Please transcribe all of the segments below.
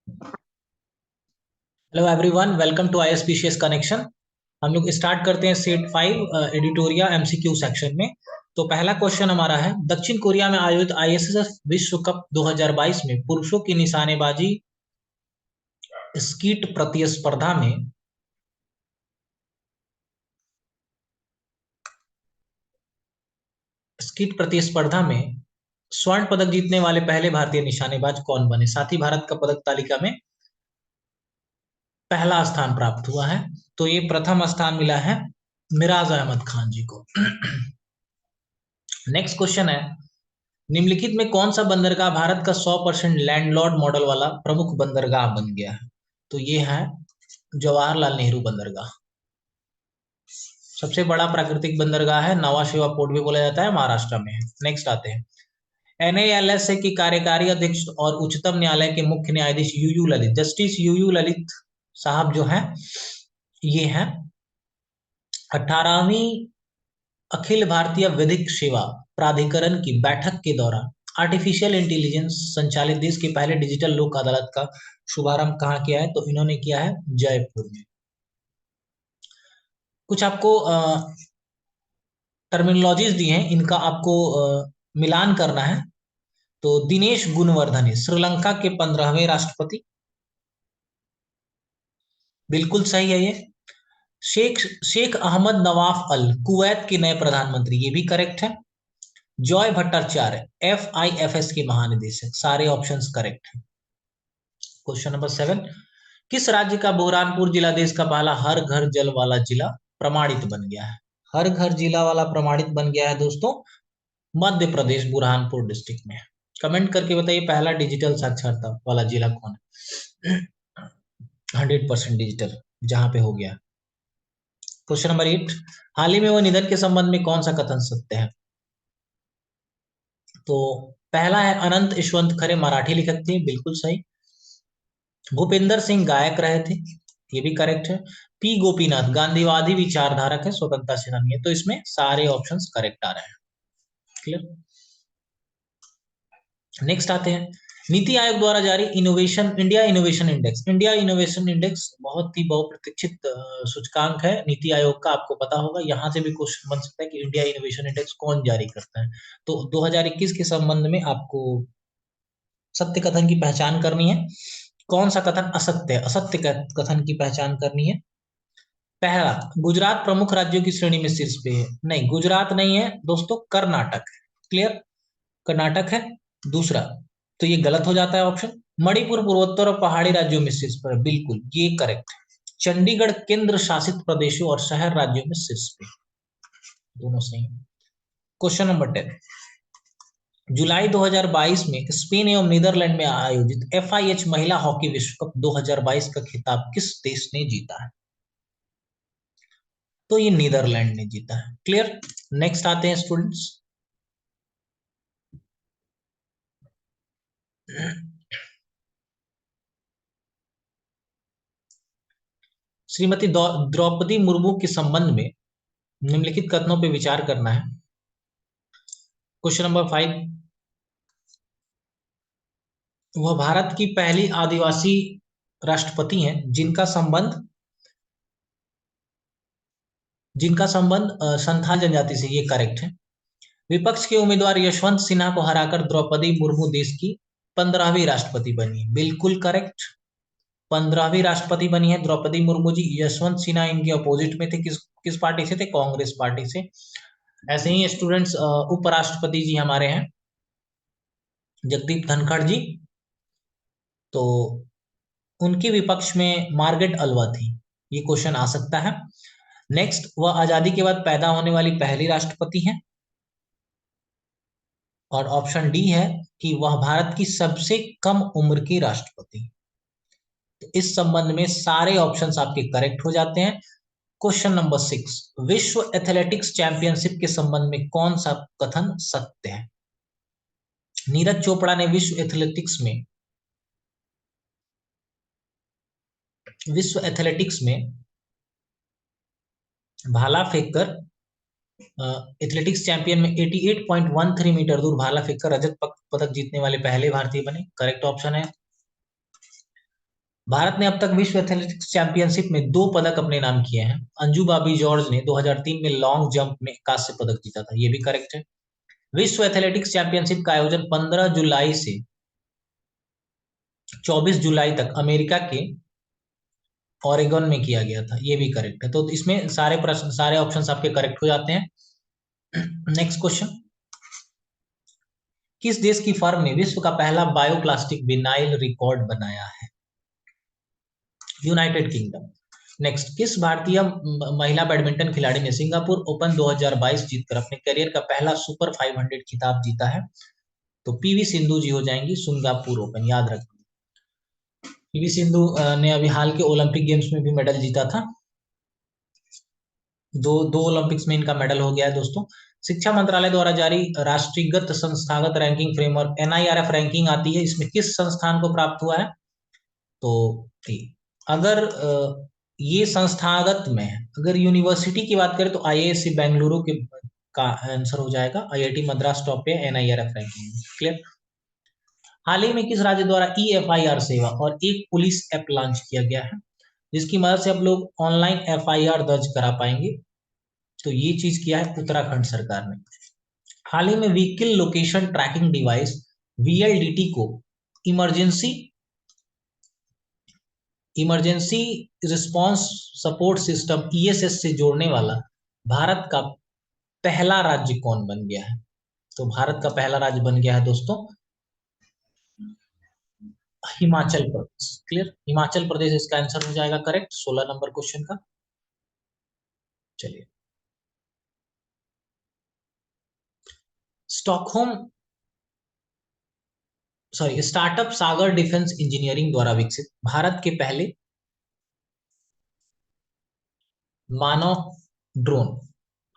Hello everyone, welcome to ISPCS connection. हम लोग start करते हैं सेट 5 एडिटोरिया एमसीक्यू सेक्शन में। तो पहला क्वेश्चन हमारा है, दक्षिण कोरिया में आयोजित आईएसएस विश्व कप 2022 में पुरुषों की निशानेबाजी स्कीट प्रतिस्पर्धा में स्वर्ण पदक जीतने वाले पहले भारतीय निशानेबाज कौन बने? साथ ही भारत का पदक तालिका में पहला स्थान प्राप्त हुआ है। तो ये प्रथम स्थान मिला है मिराज अहमद खान जी को। नेक्स्ट क्वेश्चन है, निम्नलिखित में कौन सा बंदरगाह भारत का 100% लैंडलॉर्ड मॉडल वाला प्रमुख बंदरगाह बन गया है? तो ये है जवाहरलाल नेहरू बंदरगाह। सबसे बड़ा प्राकृतिक बंदरगाह है, नवा शेवा पोर्ट भी बोला जाता है, महाराष्ट्र में है। नेक्स्ट आते हैं, एनएएलएस की कार्यकारी अध्यक्ष और उच्चतम न्यायालय के मुख्य न्यायाधीश U U Lalit, justice U U Lalit साहब जो है, ये है 18वीं अखिल भारतीय विधिक सेवा प्राधिकरण की बैठक के दौरान आर्टिफिशियल इंटेलिजेंस संचालित देश के पहले डिजिटल लोक अदालत का शुभारंभ कहाँ किया है? तो इन्होंने किया है जयपुर में। कुछ आपको टर्मिनोलॉजीज दी हैं, इनका आपको मिलान करना है। तो दिनेश गुणवर्धने श्रीलंका के 15वें राष्ट्रपति, बिल्कुल सही है ये। शेख शेख अहमद नवाफ अल कुवैत के नए प्रधानमंत्री, ये भी करेक्ट है। जॉय भट्टाचार्य FIFS के महानिदेशक, सारे ऑप्शंस करेक्ट हैं। क्वेश्चन नंबर 7, किस राज्य का बुरहानपुर जिला देश का पहला हर घर जल वाला जिला प्रमाणित बन गया है? हर घर जिला वाला प्रमाणित बन गया है दोस्तों, मध्य प्रदेश बुरहानपुर डिस्ट्रिक्ट में। कमेंट करके बताइए पहला डिजिटल साक्षरता वाला जिला कौन है? 100% डिजिटल जहां पे हो गया। क्वेश्चन नंबर 8, हाल ही में वो निधन के संबंध में कौन सा कथन सत्य है? तो पहला है, अनंत यशवंत खरे मराठी लेखक थे, बिल्कुल सही। भूपेंद्र सिंह गायक रहे थे, ये भी करेक्ट है। पी गोपीनाथ गांधीवादी विचारधारक है, स्वतंत्रता सेनानी है। तो इसमें सारे ऑप्शंस करेक्ट आ रहे हैं। क्लियर। नेक्स्ट आते हैं, नीति आयोग द्वारा जारी इंडिया इनोवेशन इंडेक्स बहुत ही बहुप्रतीक्षित सूचकांक है नीति आयोग का, आपको पता होगा। यहां से भी क्वेश्चन बन सकता है कि इंडिया इनोवेशन इंडेक्स कौन जारी करता है। तो 2021 के संबंध में आपको सत्य कथन की पहचान करनी है, कौन सा कथन असत्य है, असत्य कथन की पहचान करनी है। पहला, गुजरात प्रमुख राज्यों की श्रेणी में शीर्ष पे है, नहीं गुजरात नहीं है दोस्तों, कर्नाटक है। क्लियर, कर्नाटक है। दूसरा, तो ये गलत हो जाता है ऑप्शन, मणिपुर पूर्वोत्तर और पहाड़ी राज्यों में शीर्ष पर है, बिल्कुल ये करेक्ट है। चंडीगढ़ केंद्र शासित प्रदेशों और शहर राज्यों में शीर्ष पे, दोनों सही है। क्वेश्चन नंबर 10, जुलाई 2022 में स्पेन एवं नीदरलैंड में आयोजित FIH महिला हॉकी विश्व कप 2022 का खिताब किस देश ने जीता है? तो ये नीदरलैंड ने जीता है। क्लियर। नेक्स्ट आते हैं स्टूडेंट्स, श्रीमती द्रौपदी मुर्मू के संबंध में निम्नलिखित कथनों पर विचार करना है। क्वेश्चन नंबर 5, वह भारत की पहली आदिवासी राष्ट्रपति हैं जिनका संबंध संथाल जनजाति से, ये करेक्ट है। विपक्ष के उम्मीदवार यशवंत सिन्हा को हराकर द्रौपदी मुर्मू देश की 15वीं राष्ट्रपति बनी, बिल्कुल करेक्ट। 15वीं राष्ट्रपति बनी है द्रौपदी मुर्मू जी। यशवंत सिन्हा इनके अपोजिट में थे, किस किस पार्टी से थे? कांग्रेस पार्टी से। ऐसे ही स्टूडेंट्स, उपराष्ट्रपति जी हमारे हैं जगदीप धनखड़ जी, तो उनके विपक्ष में मार्गरेट अल्वा थी, ये क्वेश्चन आ सकता है। नेक्स्ट, वह आजादी के बाद पैदा होने वाली पहली राष्ट्रपति हैं। और ऑप्शन डी है कि वह भारत की सबसे कम उम्र की राष्ट्रपति। तो इस संबंध में सारे ऑप्शंस आपके करेक्ट हो जाते हैं। क्वेश्चन नंबर 6, विश्व एथलेटिक्स चैंपियनशिप के संबंध में कौन सा कथन सत्य है? नीरज चोपड़ा ने विश्व एथलेटिक्स में भाला फेंककर एथलेटिक्स चैंपियन में 88.13 मीटर दूर भाला फेंककर रजत पदक जीतने वाले पहले भारतीय बने, करेक्ट ऑप्शन है। भारत ने अब तक विश्व एथलेटिक्स चैंपियनशिप में 2 पदक अपने नाम किए हैं। अंजू बाबी जॉर्ज ने 2003 में लॉन्ग जंप में कांस्य पदक जीता था, ये भी करेक्ट है। विश्व एथलेटिक्स चैंपियनशिप का आयोजन 15 जुलाई से 24 जुलाई तक अमेरिका के ओरेगन में किया गया था, ये भी करेक्ट है। तो इसमें सारे प्रश्न, सारे ऑप्शंस आपके करेक्ट हो जाते हैं। नेक्स्ट क्वेश्चन, किस देश की फर्म ने विश्व का पहला बायोप्लास्टिक विनाइल रिकॉर्ड बनाया है? United kingdom. नेक्स्ट, किस भारतीय महिला बैडमिंटन खिलाड़ी ने सिंगापुर ओपन 2022 जीतकर अपने करियर का पहला सुपर 500 खिताब जीता है? तो पीवी सिंधु जी हो जाएंगी सिंगापुर ओपन, याद रखना। पीवी सिंधु ने अभी हाल के ओलंपिक गेम्स में भी मेडल जीता था। दो दो ओलंपिक्स में इनका मेडल हो गया है दोस्तों। शिक्षा मंत्रालय द्वारा जारी राष्ट्रीयगत संस्थागत रैंकिंग फ्रेमवर्क एनआईआरएफ रैंकिंग आती है, इसमें किस संस्थान को प्राप्त हुआ है? तो अगर ये संस्थागत में है, अगर यूनिवर्सिटी की बात करें तो आईआईएससी बेंगलुरु के का आंसर हो जाएगा। आईआईटी मद्रास टॉप पे एनआईआरएफ रैंकिंग। क्लियर। हाल ही में किस राज्य द्वारा ईएफआईआर सेवा और एक पुलिस ऐप लॉन्च किया गया है, जिसकी मदद से अब लोग ऑनलाइन एफआईआर दर्ज करा पाएंगे? तो ये चीज किया है उत्तराखंड सरकार ने। हाल ही में व्हीकल लोकेशन ट्रैकिंग डिवाइस वीएलडीटी को emergency emergency response support system ESS से जोड़ने वाला भारत का पहला राज्य कौन बन गया है? तो भारत का पहला राज्य बन गया है दोस्तों हिमाचल प्रदेश। क्लियर, हिमाचल प्रदेश इसका आंसर हो जाएगा करेक्ट 16 नंबर क्वेश्चन का। चलिए, स्टॉकहोम स्टार्टअप सागर डिफेंस इंजीनियरिंग द्वारा विकसित भारत के पहले मानव ड्रोन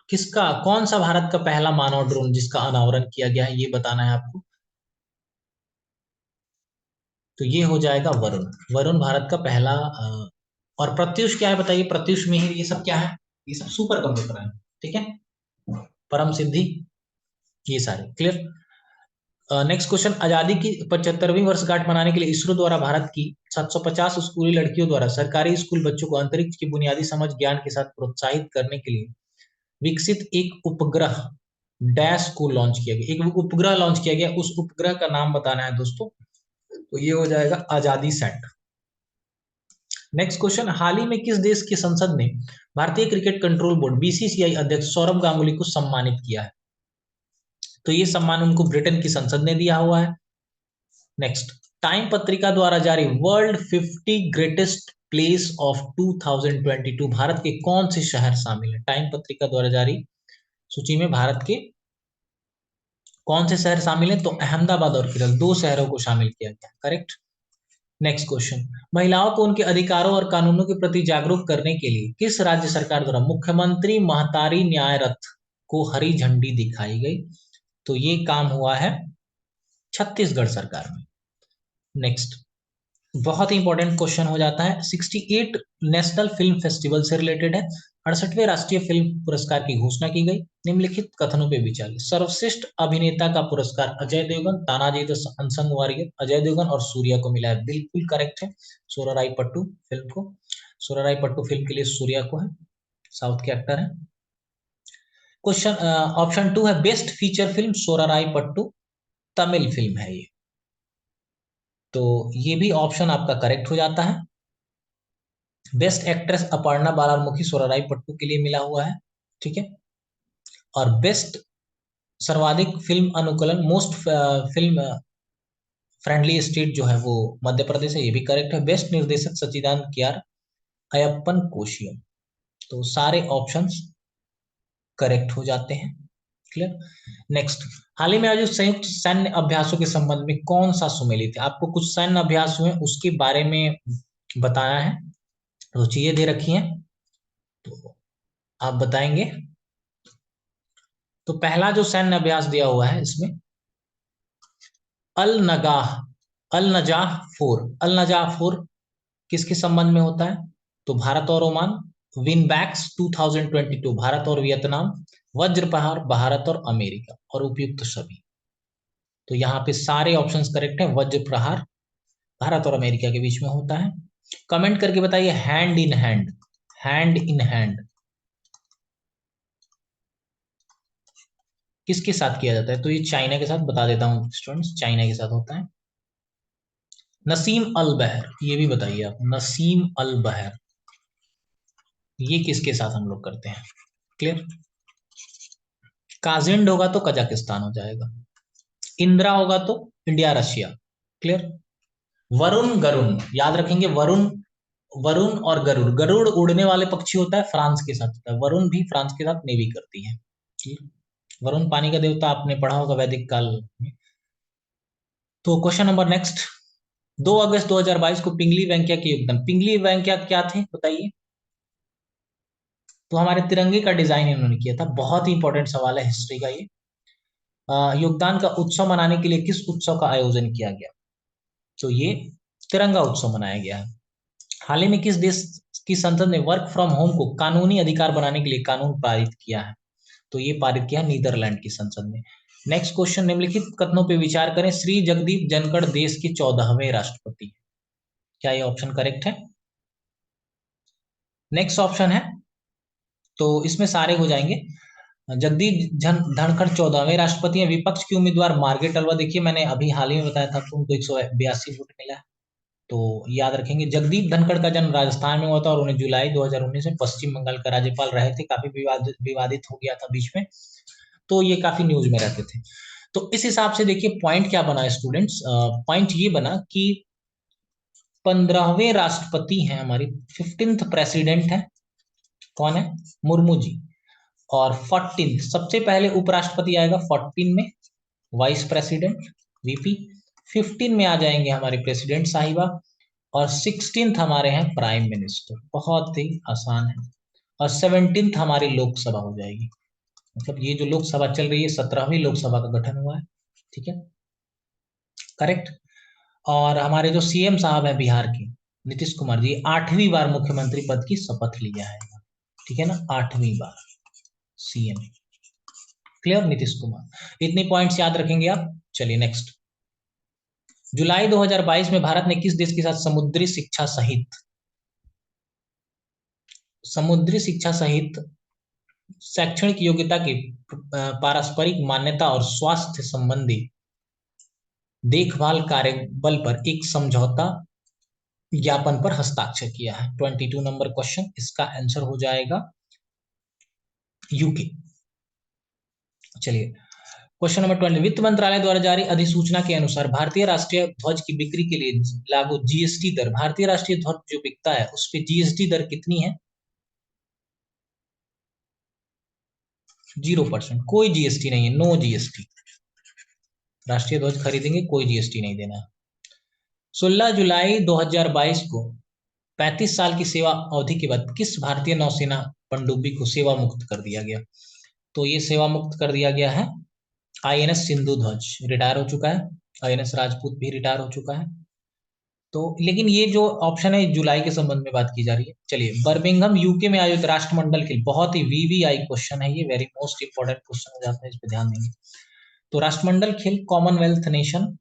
किसका, कौन सा भारत का पहला मानव ड्रोन जिसका अनावरण किया गया है, ये बताना है आपको। तो ये हो जाएगा वरुण। वरुण भारत का पहला और प्रत्युष क्या है बताइए, प्रत्युष मिहिर, ये सब क्या है? ये सब सुपर कंप्यूटर है। ठीक है, परम सिद्धि, ये सारे। क्लियर। नेक्स्ट क्वेश्चन, आजादी की 75वीं वर्षगांठ मनाने के लिए इसरो द्वारा भारत की 750 स्कूली लड़कियों द्वारा सरकारी स्कूल बच्चों को अंतरिक्ष की बुनियादी समझ ज्ञान के साथ प्रोत्साहित करने के लिए विकसित एक उपग्रह डैश को लॉन्च किया गया, एक उपग्रह लॉन्च किया गया, उस उपग्रह का नाम बताना है दोस्तों। तो ये हो जाएगा आजादी सैट। नेक्स्ट क्वेश्चन, हाल ही में किस देश की संसद ने भारतीय क्रिकेट कंट्रोल बोर्ड बीसीसीआई अध्यक्ष सौरभ गांगुली को सम्मानित किया है? तो ये सम्मान उनको ब्रिटेन की संसद ने दिया हुआ है। नेक्स्ट, टाइम पत्रिका द्वारा जारी world 50 greatest place of 2022 Bharat के कौन से शहर शामिल है? टाइम पत्रिका द्वारा जारी सूची में भारत के कौन से शहर शामिल है? तो अहमदाबाद और केरल, दो शहरों को शामिल किया गया। करेक्ट। नेक्स्ट क्वेश्चन, महिलाओं को उनके अधिकारों और कानूनों के प्रति जागरूक करने के लिए किस राज्य सरकार द्वारा मुख्यमंत्री महतारी न्याय रथ को हरी झंडी दिखाई गई? तो ये काम हुआ है छत्तीसगढ़ सरकार में। नेक्स्ट, बहुत ही इंपॉर्टेंट क्वेश्चन हो जाता है, 68 नेशनल फिल्म फेस्टिवल से रिलेटेड है। 68वें राष्ट्रीय फिल्म पुरस्कार की घोषणा की गई, निम्नलिखित कथनों पे विचार। सर्वश्रेष्ठ अभिनेता का पुरस्कार Ajay Devgan, Tanaji the unsung warrior, Ajay Devgan और सूर्या को मिला है, बिल्कुल करेक्ट है। सोराराई पट्टू फिल्म को, सोराराई पट्टू फिल्म के लिए सूर्या को है, साउथ के एक्टर है। क्वेश्चन ऑप्शन 2 है best feature film Soorarai Pottru, Tamil film है ये। तो ये भी ऑप्शन आपका करेक्ट हो जाता है। बेस्ट एक्ट्रेस अपर्णा बालामुखी सोराराई पट्टू के लिए मिला हुआ है। ठीक है, और बेस्ट सर्वाधिक फिल्म अनुकूलन मोस्ट फिल्म फ्रेंडली स्टेट जो है वो मध्य प्रदेश है, ये भी करेक्ट है। बेस्ट निर्देशक सच्चिदानंद कियार, अयप्पन कोशियम। तो सारे ऑप्शंस करेक्ट हो जाते हैं। क्लियर। नेक्स्ट, हाल ही में आयोजित संयुक्त सैन्य अभ्यासों के संबंध में कौन सा सुमेलित है? आपको कुछ सैन्य अभ्यास हुए उसके बारे में बताया है, तो चीजें दे रखी हैं, तो आप बताएंगे। तो पहला जो सैन्य अभ्यास दिया हुआ है इसमें अल नगाह अल नजाह 4, अल नजाह 4 किसके संबंध में होता है? तो भारत और ओमान। विनबैक्स 2022 भारत और वियतनाम। वज्र प्रहार भारत और अमेरिका, और उपयुक्त सभी। तो यहाँ पे सारे ऑप्शंस करेक्ट हैं। वज्र प्रहार भारत और अमेरिका के बीच में होता है। कमेंट करके बताइए hand in hand, hand in hand किसके साथ किया जाता है? तो ये चाइना के साथ बता देता हूँ स्टूडेंट्स, चाइना के साथ होता है। नसीम अल बहर, ये भी बताइए आप, नसीम अल बहर ये किसके साथ हम लोग करते हैं? क्लियर। काजिंड होगा तो कजाकिस्तान हो जाएगा, इंदिरा होगा तो India Russia. Clear. Varun Garun याद रखेंगे, वरुण, वरुण और गरुड़, गरुड़ उड़ने वाले पक्षी होता है, फ्रांस के साथ होता है, वरुण भी फ्रांस के साथ नेवी करती है। वरुण पानी का देवता, आपने पढ़ा होगा वैदिक काल में। तो क्वेश्चन नंबर नेक्स्ट, 2 अगस्त 2022 को पिंगली वेंकैया के योगदान, पिंगली वेंकैया क्या थे बताइए? तो हमारे तिरंगे का डिजाइन इन्होंने किया था, बहुत ही इंपॉर्टेंट सवाल है हिस्ट्री का ये। योगदान का उत्सव मनाने के लिए किस उत्सव का आयोजन किया गया? तो ये तिरंगा उत्सव मनाया गया है। हाल ही में किस देश की संसद ने वर्क फ्रॉम होम को कानूनी अधिकार बनाने के लिए कानून पारित किया है? तो ये पारित किया नीदरलैंड की संसद ने। नेक्स्ट क्वेश्चन, निम्नलिखित कथनों पर विचार करें, श्री जगदीप धनखड़ देश के 14वें राष्ट्रपति, क्या ये ऑप्शन करेक्ट है? नेक्स्ट ऑप्शन है, तो इसमें सारे हो जाएंगे। जगदीप धनखड़ 14वें राष्ट्रपति हैं। विपक्ष की उम्मीदवार मार्गरेट अलवा, देखिए मैंने अभी हाल ही में बताया था तुमको 182 वोट मिला है, तो याद रखेंगे। जगदीप धनखड़ का जन्म राजस्थान में हुआ था और उन्हें जुलाई 2019 में पश्चिम बंगाल का राज्यपाल रहे थे, काफी विवादित हो गया था बीच में, तो ये काफी न्यूज में रहते थे। तो इस हिसाब से देखिए पॉइंट क्या बना स्टूडेंट्स, पॉइंट ये बना कि 15वें राष्ट्रपति हैं हमारी, 15th प्रेसिडेंट है, कौन है? मुर्मू जी। और 14 सबसे पहले उपराष्ट्रपति आएगा 14 में, वाइस प्रेसिडेंट वीपी। 15 में आ जाएंगे हमारे प्रेसिडेंट साहिबा, और 16th हमारे हैं प्राइम मिनिस्टर, बहुत ही आसान है। और 17th हमारी लोकसभा हो जाएगी, मतलब ये जो लोकसभा चल रही है 17वीं लोकसभा का गठन हुआ है, ठीक है, करेक्ट। और हमारे जो सीएम साहब हैं बिहार के, नीतीश कुमार जी, 8वीं बार मुख्यमंत्री पद की शपथ लिया है, ठीक है ना, 8वीं बार सीएम। क्लियर, नीतीश कुमार। इतनी पॉइंट्स याद रखेंगे आप। चलिए नेक्स्ट, जुलाई 2022 में भारत ने किस देश के साथ समुद्री शिक्षा सहित शैक्षणिक योग्यता की पारस्परिक मान्यता और स्वास्थ्य संबंधी देखभाल कार्यबल पर एक समझौता ज्ञापन पर हस्ताक्षर किया है? 22 नंबर क्वेश्चन, इसका आंसर हो जाएगा यूके। चलिए क्वेश्चन नंबर 20, वित्त मंत्रालय द्वारा जारी अधिसूचना के अनुसार भारतीय राष्ट्रीय ध्वज की बिक्री के लिए लागू जीएसटी दर, भारतीय राष्ट्रीय ध्वज जो बिकता है उस पे जीएसटी दर कितनी है? 0%, कोई जीएसटी नहीं है, नो जीएसटी। राष्ट्रीय ध्वज खरीदेंगे कोई जीएसटी नहीं देना। 16 जुलाई 2022 को 35 साल की सेवा अवधि के बाद किस भारतीय नौसेना पनडुब्बी को सेवा मुक्त कर दिया गया? तो ये सेवा मुक्त कर दिया गया है आईएनएस सिंधु ध्वज, रिटायर हो चुका है, आईएनएस राजपूत भी रिटायर हो चुका है। तो लेकिन ये जो ऑप्शन है जुलाई के संबंध में बात की जा रही है। चलिए, बर्मिंघम यूके में आयोजित राष्ट्रमंडल खेल, बहुत ही वीवीआई क्वेश्चन है ये, वेरी मोस्ट इंपोर्टेंट क्वेश्चन हो जाता है, इस पे ध्यान देंगे। तो राष्ट्रमंडल खेल कॉमनवेल्थ नेशन,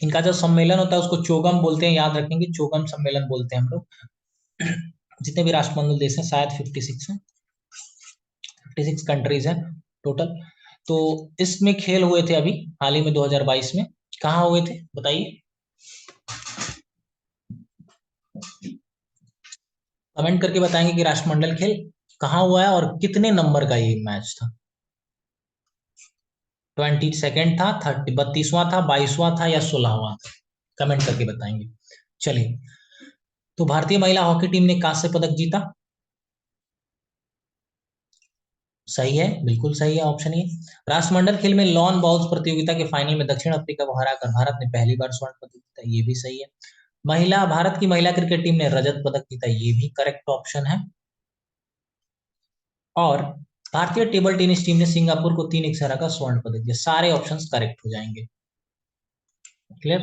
इनका जो सम्मेलन होता है उसको चोगम बोलते हैं, याद रखेंगे, चोगम सम्मेलन बोलते हैं हम लोग। जितने भी राष्ट्रमंडल देश हैं शायद 56 हैं, 56 कंट्रीज हैं टोटल। तो इसमें खेल हुए थे अभी हाल ही में 2022 में, कहाँ हुए थे बताइए? कमेंट करके बताएंगे कि राष्ट्रमंडल खेल कहाँ हुआ है और कितने नंबर का ये मैच था। 22 था, 32वां था, 22वां था या 16वां था? कमेंट करके बताएंगे। चलिए, तो भारतीय महिला हॉकी टीम ने कांस्य पदक जीता, सही है, बिल्कुल सही है ऑप्शन ये। राष्ट्रमंडल खेल में लॉन बॉल्स प्रतियोगिता के फाइनल में दक्षिण अफ्रीका को हराकर भारत ने पहली बार स्वर्ण पदक जीता, ये भी सही है। भारत की महिला क्रिकेट टीम ने रजत पदक जीता, ये भी करेक्ट ऑप्शन है। और भारतीय टेबल टेनिस टीम ने सिंगापुर को 3-1 से हराकर स्वर्ण पदक दिया, सारे ऑप्शंस करेक्ट हो जाएंगे। क्लियर।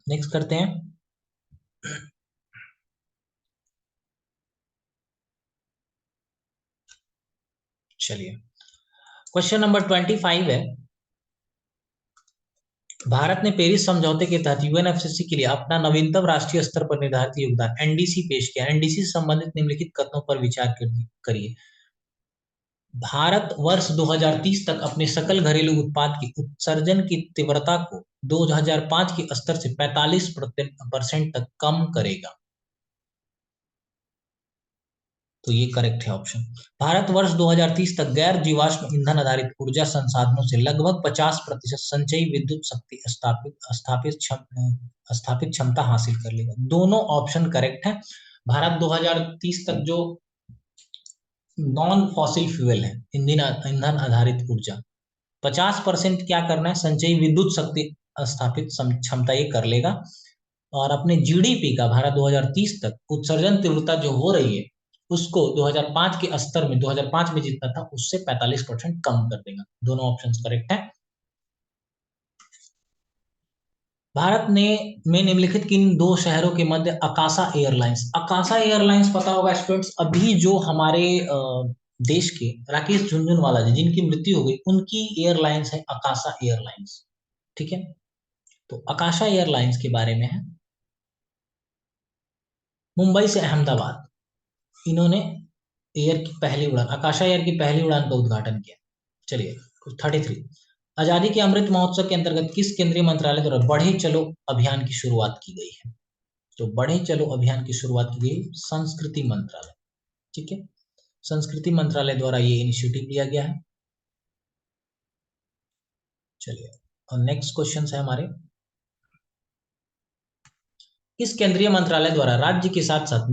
नेक्स्ट करते हैं, चलिए क्वेश्चन नंबर 25 है, भारत ने पेरिस समझौते के तहत यूएनएफसीसी के लिए अपना नवीनतम राष्ट्रीय स्तर पर निर्धारित योगदान एनडीसी पेश किया। एनडीसी से संबंधित निम्नलिखित कथनों पर विचार करिए। भारत वर्ष 2030 तक अपने सकल घरेलू उत्पाद की उत्सर्जन की तीव्रता को 2005 के स्तर से 45% तक कम करेगा। तो ये करेक्ट है ऑप्शन। भारत वर्ष 2030 तक गैर जीवाश्म ईंधन आधारित ऊर्जा संसाधनों से लगभग 50% संचयी विद्युत शक्ति स्थापित क्षमता हासिल कर लेगा। दोनों ऑप्शन करेक्ट है। भारत 2030 तक जो नॉन फॉसिल फ्यूल है, ईंधन आधारित ऊर्जा, 50% क्या करना है, संचयी विद्युत शक्ति स्थापित क्षमता ये कर लेगा। और अपने जीडीपी का भारत 2030 तक उत्सर्जन तीव्रता जो हो रही है उसको 2005 के स्तर में 2005 में जितना था उससे 45% कम कर देगा। दोनों ऑप्शन करेक्ट है। भारत ने में निम्नलिखित किन दो शहरों के मध्य आकाशा एयरलाइंस पता होगा स्टूडेंट्स, अभी जो हमारे देश के राकेश झुनझुनवाला जी जिनकी मृत्यु हो गई उनकी एयरलाइंस है आकाशा एयरलाइंस। ठीक है, तो आकाशा एयरलाइंस के बारे में है। मुंबई से अहमदाबाद इन्होंने एयर की पहली उड़ान, आकाशा एयर की पहली उड़ान का उद्घाटन किया। चलिए 33, आजादी के अमृत महोत्सव के अंतर्गत किस केंद्रीय मंत्रालय द्वारा बढ़े चलो अभियान की शुरुआत की गई है? तो बढ़े चलो अभियान की शुरुआत की गई संस्कृति मंत्रालय। ठीक है, संस्कृति मंत्रालय द्वारा ये इनिशिएटिव लिया गया है। चलिए, और नेक्स्ट क्वेश्चन है हमारे, किस केंद्रीय मंत्रालय द्वारा राज्य के साथ साथ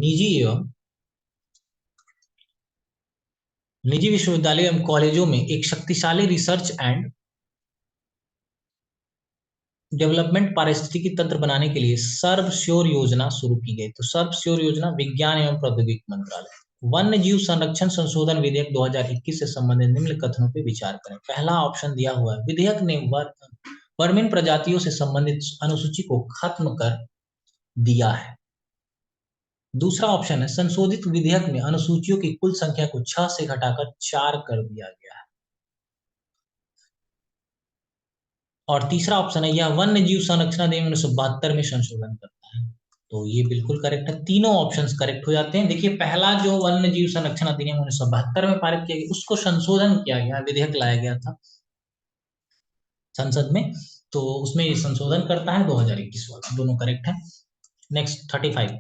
निजी विश्वविद्यालयों एवं कॉलेजों में एक शक्तिशाली रिसर्च एंड डेवलपमेंट पारिस्थितिकी तंत्र बनाने के लिए सर्वश्योर योजना शुरू की गई? तो सर्वश्योर योजना विज्ञान एवं प्रौद्योगिकी मंत्रालय। वन्य जीव संरक्षण संशोधन विधेयक 2021 से संबंधित निम्न कथनों पर विचार करें। पहला ऑप्शन दिया हुआ है, विधेयक ने वर्मिन प्रजातियों से संबंधित अनुसूची को खत्म कर दिया है। दूसरा ऑप्शन है, संशोधित विधेयक में अनुसूचियों की कुल संख्या को 6 से घटाकर 4 कर दिया गया है। और तीसरा ऑप्शन है, यह वन्य जीव संरक्षण अधिनियम 1972 में संशोधन करता है। तो ये बिल्कुल करेक्ट है, तीनों ऑप्शंस करेक्ट हो जाते हैं। देखिए, पहला जो वन्य जीव संरक्षण अधिनियम 1972 में पारित किया गया उसको संशोधन किया गया, विधेयक लाया गया था संसद में, तो उसमें ये संशोधन करता है 2021 वाला। दोनों करेक्ट है। नेक्स्ट 35,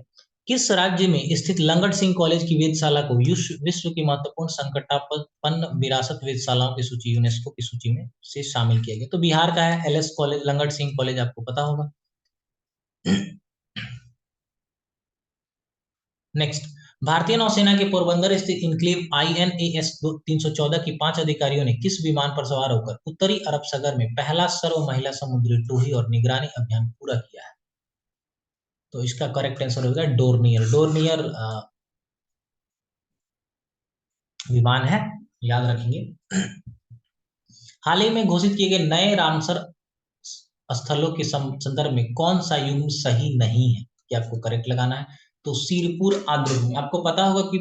किस राज्य में स्थित लंगट सिंह कॉलेज की वेधशाला को विश्व की महत्वपूर्ण संकटापन्न विरासत वेधशालाओं की सूची, यूनेस्को की सूची में से शामिल किया गया? तो बिहार का है LS college, Langat Singh college, आपको पता होगा। नेक्स्ट, भारतीय नौसेना के पोरबंदर स्थित इनक्लेव INAS 314 की 5 अधिकारियों ने किस विमान पर सवार होकर उत्तरी अरब सागर में पहला सर्व महिला समुद्री टोही और निगरानी अभियान पूरा किया है? तो इसका करेक्ट आंसर होगा डोर्नियर। डोर्नियर विमान है, याद रखेंगे। हाल ही में घोषित किए गए नए रामसर स्थलों के संदर्भ में कौन सा युग्म सही नहीं है, कि आपको करेक्ट लगाना है? तो सिरपुर आद्रभूमि। आपको पता होगा कि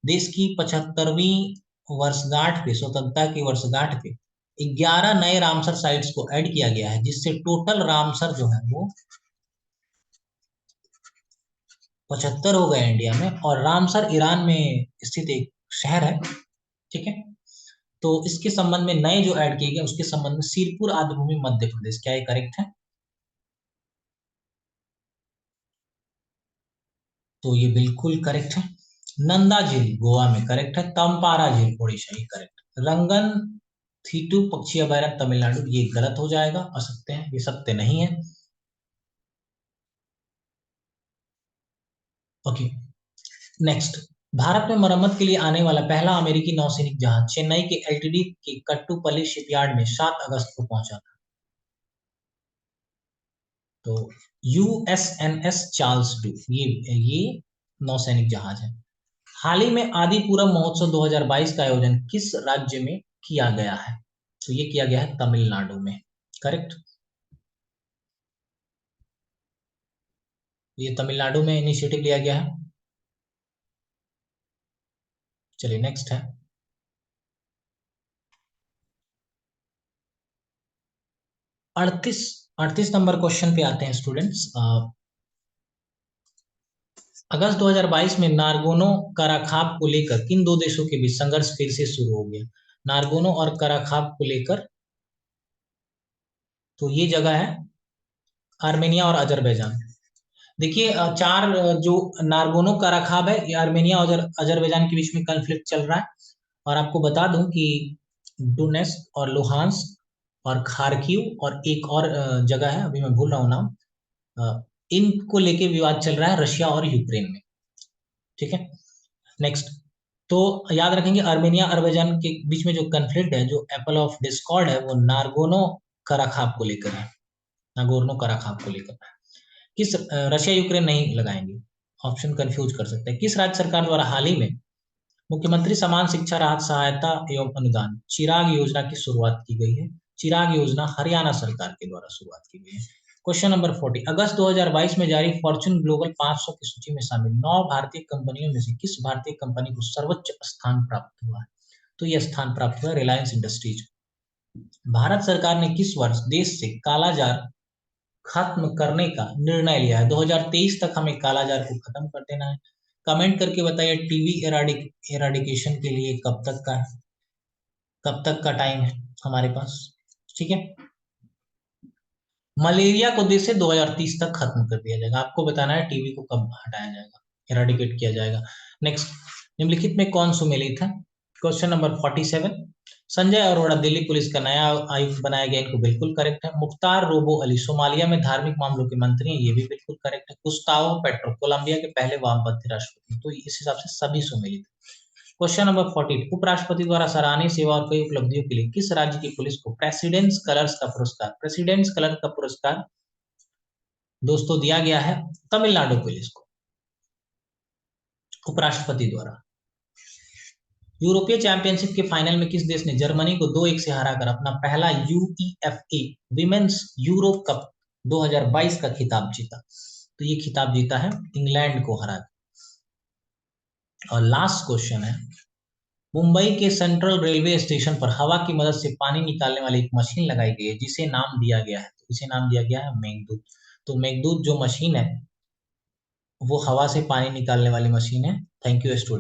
देश की 75वीं वर्षगांठ पे, स्वतंत्रता की वर्षगांठ पे 11 नए रामसर साइट्स को ऐड किया गया है, जिससे टोटल रामसर जो है वो 75 हो गए इंडिया में। और रामसर ईरान में स्थित एक शहर है। ठीक है, तो इसके संबंध में नए जो ऐड किए गए उसके संबंध में सिरपुर आद्रभूमि मध्य प्रदेश, क्या ये करेक्ट है? तो ये बिल्कुल करेक्ट है। नंदा झील गोवा में करेक्ट है। तमपारा झील उड़ीसा, ये करेक्ट। रंगन थीटू पक्षी अभयारण्य तमिलनाडु, ये गलत हो जाएगा, असत्य है, ये सत्य नहीं है। ओके, नेक्स्ट, भारत में मरम्मत के लिए आने वाला पहला अमेरिकी नौसैनिक जहाज चेन्नई के एलटीडी के कट्टुपल्ली शिपयार्ड में 7 अगस्त को पहुंचा था। तो USNS चार्ल्स डू, ये नौसैनिक जहाज है। हाल ही में आदि पूरम महोत्सव 2022 का आयोजन किस राज्य में किया गया है? तो ये किया गया है तमिलनाडु में, करेक्ट। ये तमिलनाडु में इनिशिएटिव लिया गया है। चलिए नेक्स्ट है, 38 38 नंबर क्वेश्चन पे आते हैं स्टूडेंट्स। अगस्त 2022 में नारगोनो कराखाब को लेकर किन दो देशों के बीच संघर्ष फिर से शुरू हो गया? नारगोनो और कराखाब को लेकर, तो ये जगह है आर्मेनिया और अजरबैजान। देखिए चार जो नारगोनो कराखाब है, ये आर्मेनिया और अजरबैजान के बीच में कॉन्फ्लिक्ट चल रहा है। और आपको बता दूं कि डोनेस्क और लुहांस्क और खार्किव और एक और जगह है, अभी मैं भूल रहा हूँ नाम, इनको लेके विवाद चल रहा है रशिया और यूक्रेन में। ठीक है, नेक्स्ट। तो याद रखेंगे आर्मेनिया अजरबैजान के बीच में जो कॉन्फ्लिक्ट है, जो एप्पल ऑफ डिस्कॉर्ड है, वो नारगोनो कराखाब को लेकर है। नागोर्नो कराखाब को लेकर है। किस रशिया यूक्रेन नहीं लगाएंगे, ऑप्शन कंफ्यूज कर सकते हैं। किस राज्य सरकार द्वारा हाल ही में मुख्यमंत्री समान शिक्षा राहत सहायता एवं अनुदान चिराग योजना की शुरुआत की गई है? चिराग योजना हरियाणा सरकार के द्वारा शुरुआत की गई है। क्वेश्चन नंबर 40, अगस्त 2022 में जारी फॉर्च्यून ग्लोबल 500 की सूची में शामिल 9 भारतीय कंपनियों में से किस भारतीय कंपनी को सर्वोच्च स्थान प्राप्त हुआ है? तो यह स्थान प्राप्त हुआ रिलायंस इंडस्ट्रीज। भारत सरकार ने किस वर्ष देश से कालाजार खत्म करने का निर्णय लिया है? 2023 तक हमें कालाजार को खत्म कर देना है। कमेंट करके बताइए टीबी एराडिकेशन के लिए कब तक का है, कब तक का टाइम है हमारे पास। ठीक है, मलेरिया को देश से 2030 तक खत्म कर दिया जाएगा। आपको बताना है टीबी को कब हटाया जाएगा, एराडिकेट किया जाएगा। नेक्स्ट, निम्नलिखित में कौन सुमेलित है? Question number 47, Sanjay Arora Delhi police का नया आयुक्त बनाया गया, इनको बिल्कुल करेक्ट है। मुख्तार रोबो अली सोमालिया में धार्मिक मामलों के मंत्री हैं, ये भी बिल्कुल करेक्ट है। गुस्तावो पेट्रो कोलंबिया के पहले वामपंथी राष्ट्रपति, तो इस हिसाब से सभी सुमेलित है। क्वेश्चन नंबर 48, उपराष्ट्रपति द्वारा सराहनीय सेवा और कई उपलब्धियों के लिए किस राज्य की पुलिस को प्रेसिडेंट्स कलर्स का पुरस्कार, प्रेसिडेंट्स कलर का पुरस्कार दोस्तों दिया गया है? तमिलनाडु पुलिस को उपराष्ट्रपति द्वारा। यूरोपीय चैंपियनशिप के फाइनल में किस देश ने जर्मनी को 2-1 से हराकर अपना पहला यूईएफए विमेन्स यूरो कप 2022 का खिताब जीता? तो ये खिताब जीता है इंग्लैंड को हरा। और लास्ट क्वेश्चन है, मुंबई के सेंट्रल रेलवे स्टेशन पर हवा की मदद से पानी निकालने वाली एक मशीन लगाई गई है, जिसे नाम दिया गया है, तो इसे नाम दिया गया है मेघदूत। तो मेघदूत जो मशीन है वो हवा से पानी निकालने वाली मशीन है। Thank you student.